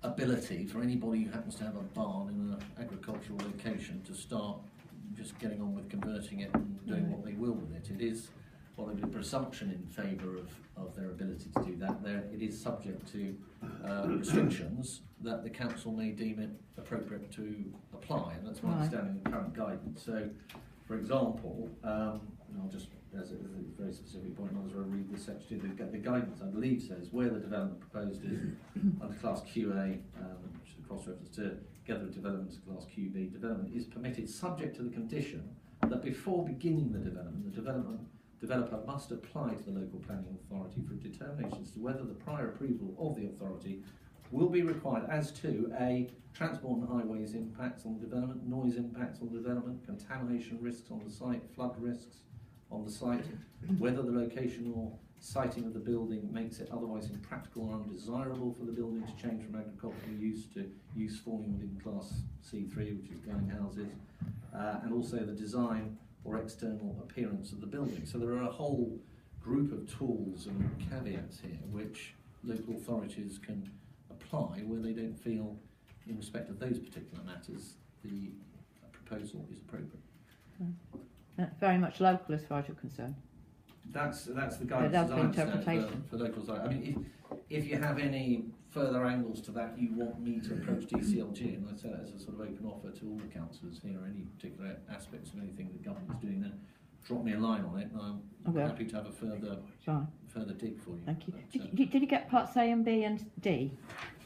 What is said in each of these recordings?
ability for anybody who happens to have a barn in an agricultural location to start just getting on with converting it and doing what they will with it. It is, well, there's a presumption in favour of their ability to do that. It is subject to restrictions that the council may deem it appropriate to apply, and that's my understanding of the current guidance. So, for example, and I'll just, as a very specific point, I'll just read this section. The guidance, I believe, says where the development proposed is under class QA, which is a cross-reference to together with development class QB, development is permitted subject to the condition that before beginning the developer must apply to the local planning authority for a determination as to whether the prior approval of the authority will be required as to a transport and highways impacts on development, noise impacts on development, contamination risks on the site, flood risks on the site, whether the location or siting of the building makes it otherwise impractical or undesirable for the building to change from agricultural use to use falling within class C3, which is dwelling houses, and also the design or external appearance of the building. So there are a whole group of tools and caveats here which local authorities can apply where they don't feel, in respect of those particular matters, the proposal is appropriate. Very much local as far as you're concerned. That's the guidance as I understand for local authority. I mean, if you have any further angles to that you want me to approach DCLG, and I say that as a sort of open offer to all the councillors here, any particular aspects of anything that government's doing, then drop me a line on it, and I'm happy to have a further dig for you. Thank you. Did you get parts A and B and D?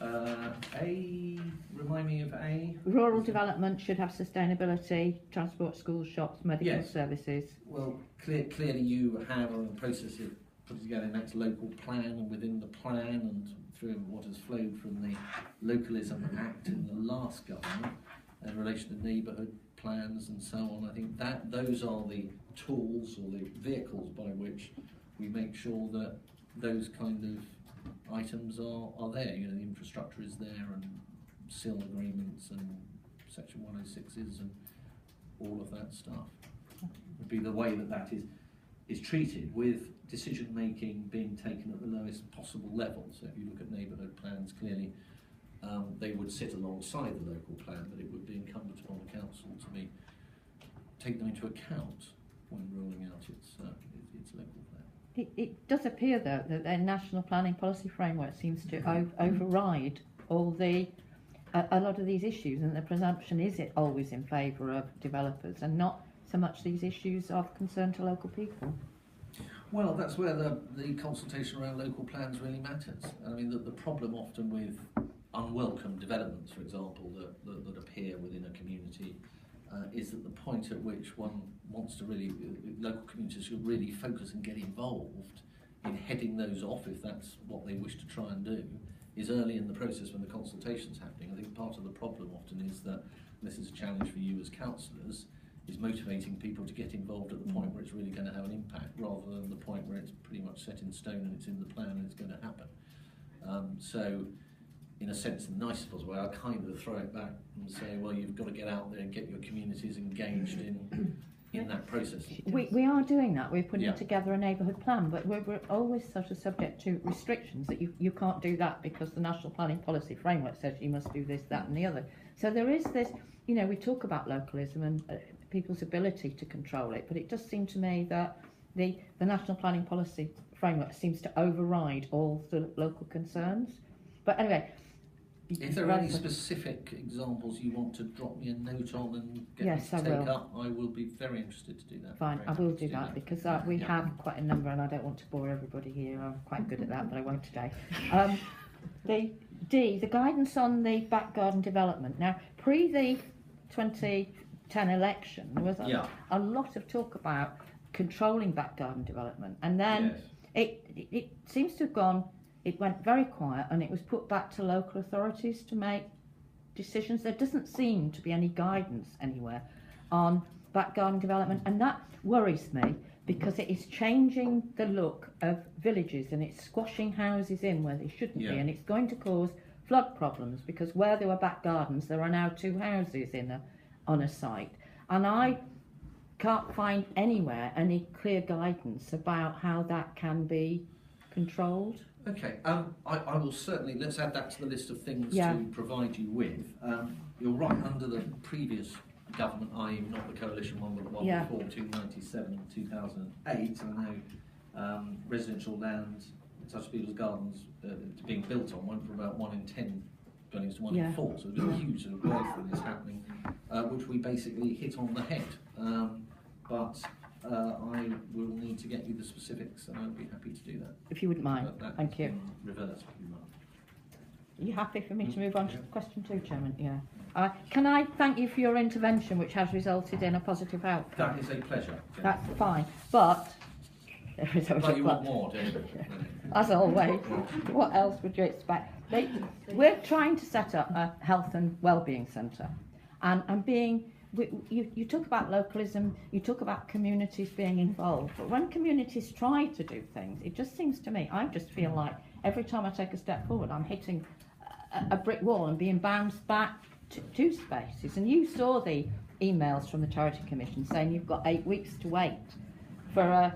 A, remind me of A. Rural development should have sustainability, transport, schools, shops, medical services. Well, clearly you have are in the process of putting together the next local plan, and within the plan and through what has flowed from the Localism Act in the last government in relation to neighbourhood plans and so on. I think that those are the tools or the vehicles by which we make sure that those kind of items are there. You know, the infrastructure is there, and SIL agreements and Section 106s and all of that stuff would be the way that is treated, with decision making being taken at the lowest possible level. So if you look at neighbourhood plans, clearly they would sit alongside the local plan, but it would be incumbent upon the council to take them into account when rolling out its local plan. It does appear, though, that their national planning policy framework seems to override all a lot of these issues, and the presumption is it always in favour of developers and not so much these issues of concern to local people. Well, that's where the consultation around local plans really matters. I mean, the problem often with unwelcome developments, for example, that appear within a community is that the point at which one wants to really, local communities should really focus and get involved in heading those off, if that's what they wish to try and do, is early in the process when the consultation's happening. I think part of the problem often is that, and this is a challenge for you as councillors, is motivating people to get involved at the point where it's really going to have an impact, rather than the point where it's pretty much set in stone and it's in the plan and it's going to happen. So, in a sense, the nicest possible way, I kind of throw it back and say, well, you've got to get out there and get your communities engaged in that process. We are doing that. We're putting together a neighbourhood plan, but we're always sort of subject to restrictions that you can't do that because the National Planning Policy Framework says you must do this, that and the other. So there is this, you know, we talk about localism and people's ability to control it, but it does seem to me that the National Planning Policy Framework seems to override all the local concerns. But anyway, if there are any specific examples you want to drop me a note on and get me to take up, I will be very interested to do that. Fine, I will do that because we have quite a number, and I don't want to bore everybody here. I'm quite good at that, but I won't today. The guidance on the back garden development. Now, pre the 2010 election, there was a lot of talk about controlling back garden development, and then it seems to have gone. It went very quiet, and it was put back to local authorities to make decisions. There doesn't seem to be any guidance anywhere on back garden development, and that worries me because it is changing the look of villages, and it's squashing houses in where they shouldn't be, and it's going to cause flood problems because where there were back gardens, there are now 2 houses on a site, and I can't find anywhere any clear guidance about how that can be controlled. Okay, I will certainly, let's add that to the list of things to provide you with. You're right, under the previous government, i.e. not the coalition one, but the one before 297 and 2008, I know residential land, such as people's gardens being built on, went from about 1 in 10 buildings to 1 in 4, so there's a huge sort of growth that is happening, which we basically hit on the head. But I will need to get you the specifics, and I'd be happy to do that. If you wouldn't mind, thank you. Reverse, if you mind. Are you happy for me to move on to question 2, Chairman? Yeah. Can I thank you for your intervention, which has resulted in a positive outcome? That is a pleasure. That's fine, but there is always but you want more, don't you? As always. What else would you expect? We're trying to set up a health and wellbeing centre, and being. You talk about localism, you talk about communities being involved, but when communities try to do things, it just seems to me, I just feel like every time I take a step forward, I'm hitting a brick wall and being bounced back to spaces. And you saw the emails from the Charity Commission saying you've got 8 weeks to wait for a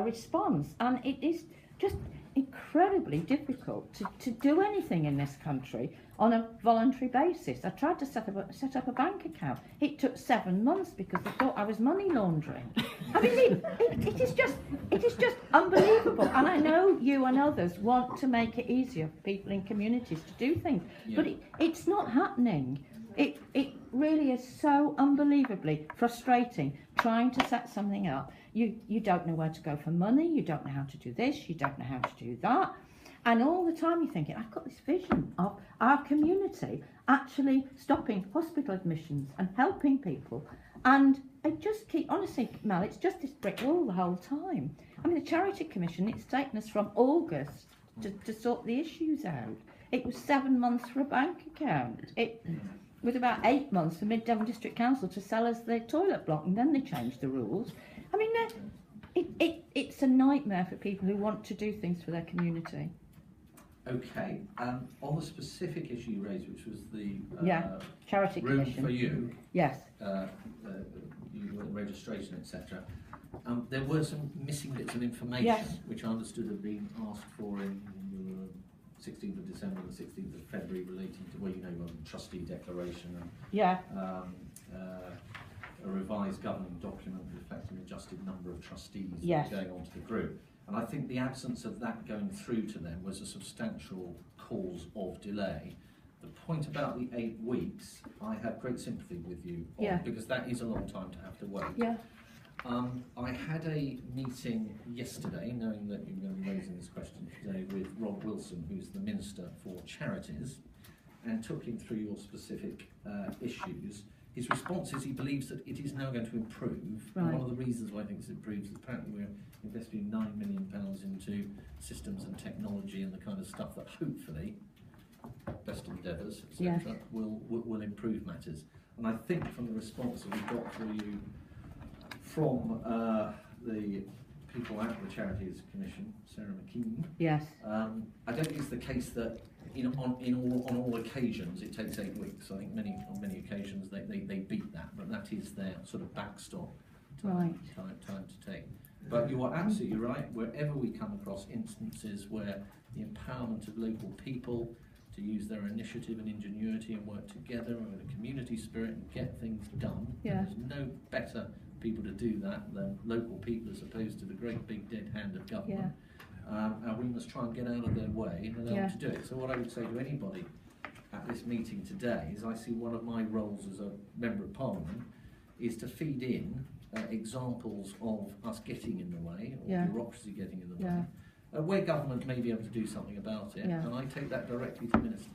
response, and it is just incredibly difficult to do anything in this country on a voluntary basis. I tried to set up a bank account. It took 7 months because they thought I was money laundering. I mean, it is just unbelievable. And I know you and others want to make it easier for people in communities to do things, but it's not happening. It really is so unbelievably frustrating trying to set something up. You don't know where to go for money, you don't know how to do this, you don't know how to do that. And all the time you're thinking, I've got this vision of our community actually stopping hospital admissions and helping people. And I just keep, honestly, Mel, it's just this brick wall the whole time. I mean, the Charity Commission, it's taken us from August to sort the issues out. It was 7 months for a bank account. It was about 8 months for Mid Devon District Council to sell us their toilet block, and then they changed the rules. I mean, it's a nightmare for people who want to do things for their community. Okay, on the specific issue you raised, which was the Charity room Commission. for you, yes, registration, etc. There were some missing bits of information, which I understood had been asked for in the 16th of December and the 16th of February, relating to trustee declaration and a revised governing document reflecting the adjusted number of trustees going on to the group. And I think the absence of that going through to them was a substantial cause of delay. The point about the 8 weeks, I have great sympathy with you on, because that is a long time to have to wait. I had a meeting yesterday, knowing that you were going to be raising this question today, with Rob Wilson, who's the Minister for Charities, and took him through your specific issues. His response is he believes that it is now going to improve. And one of the reasons why I think it improves is apparently we're investing £9 million into systems and technology and the kind of stuff that hopefully, best endeavours, etc., will improve matters. And I think from the response that we got for you from the people at the Charities Commission, Sarah McKean, I don't think it's the case that on all occasions it takes 8 weeks. I think on many occasions they beat that, but that is their sort of backstop time to take. But you are absolutely right. Wherever we come across instances where the empowerment of local people to use their initiative and ingenuity and work together with a community spirit and get things done, there's no better people to do that than local people as opposed to the great big dead hand of government. And we must try and get out of their way and allow them to do it. So what I would say to anybody at this meeting today is I see one of my roles as a Member of Parliament is to feed in examples of us getting in the way, or bureaucracy getting in the way, where government may be able to do something about it, and I take that directly to ministers.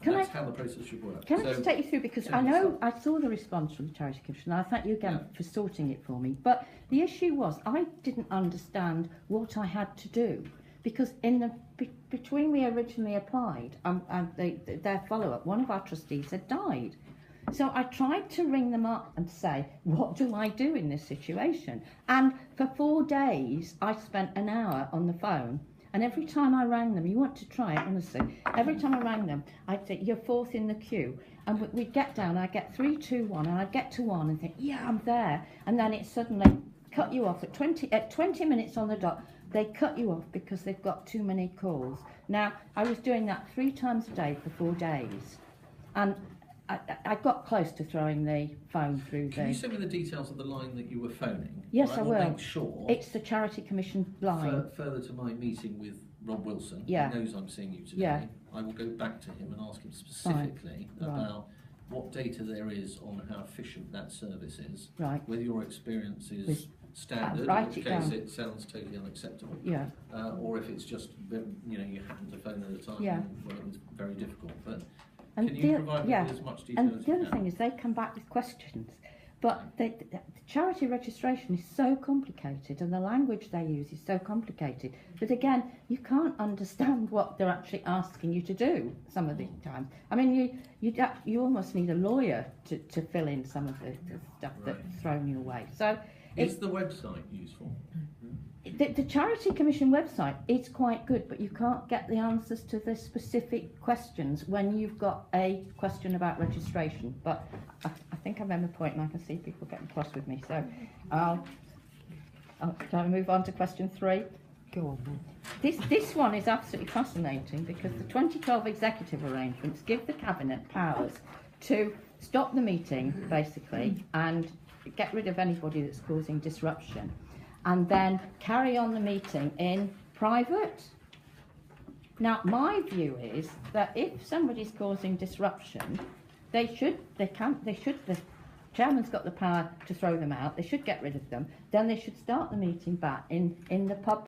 That's how the process should work. Can I just take you through, because I know I saw the response from the Charity Commission, and I thank you again for sorting it for me, but the issue was I didn't understand what I had to do, because between we originally applied and their follow-up, one of our trustees had died. So I tried to ring them up and say, what do I do in this situation? And for 4 days, I spent an hour on the phone. And every time I rang them, you want to try it, honestly, every time I rang them, I'd say, you're fourth in the queue. And we'd get down, I'd get 3, 2, 1, and I'd get to 1 and think, I'm there. And then it suddenly cut you off at 20 minutes on the dot. they cut you off because they've got too many calls. Now, I was doing that 3 times a day for 4 days, and I got close to throwing the phone through Can you send me the details of the line that you were phoning? Yes, I will. Make sure it's the Charity Commission line. Further to my meeting with Rob Wilson, Yeah. he knows I'm seeing you today. Yeah. I will go back to him and ask him specifically about what data there is on how efficient that service is. Right. Whether your experience is standard, write in which it case down. it sounds totally unacceptable. Yeah. Or if it's just, you happen to phone at a time when it was very difficult. But And can you provide me with as much detail and as the you other can? thing is they come back with questions, but the charity registration is so complicated and the language they use is so complicated that again you can't understand what they're actually asking you to do some of the times. I mean you almost need a lawyer to fill in some of the stuff that's thrown your way. So is the website useful? the Charity Commission website is quite good, but you can't get the answers to the specific questions when you've got a question about registration. But I think I made my point, and I can see people getting cross with me. So I'll move on to question 3. Go on then. This one is absolutely fascinating because the 2012 executive arrangements give the Cabinet powers to stop the meeting, basically, and get rid of anybody that's causing disruption, and then carry on the meeting in private. Now, my view is that if somebody's causing disruption, the chairman's got the power to throw them out. They should get rid of them. Then they should start the meeting back in the pub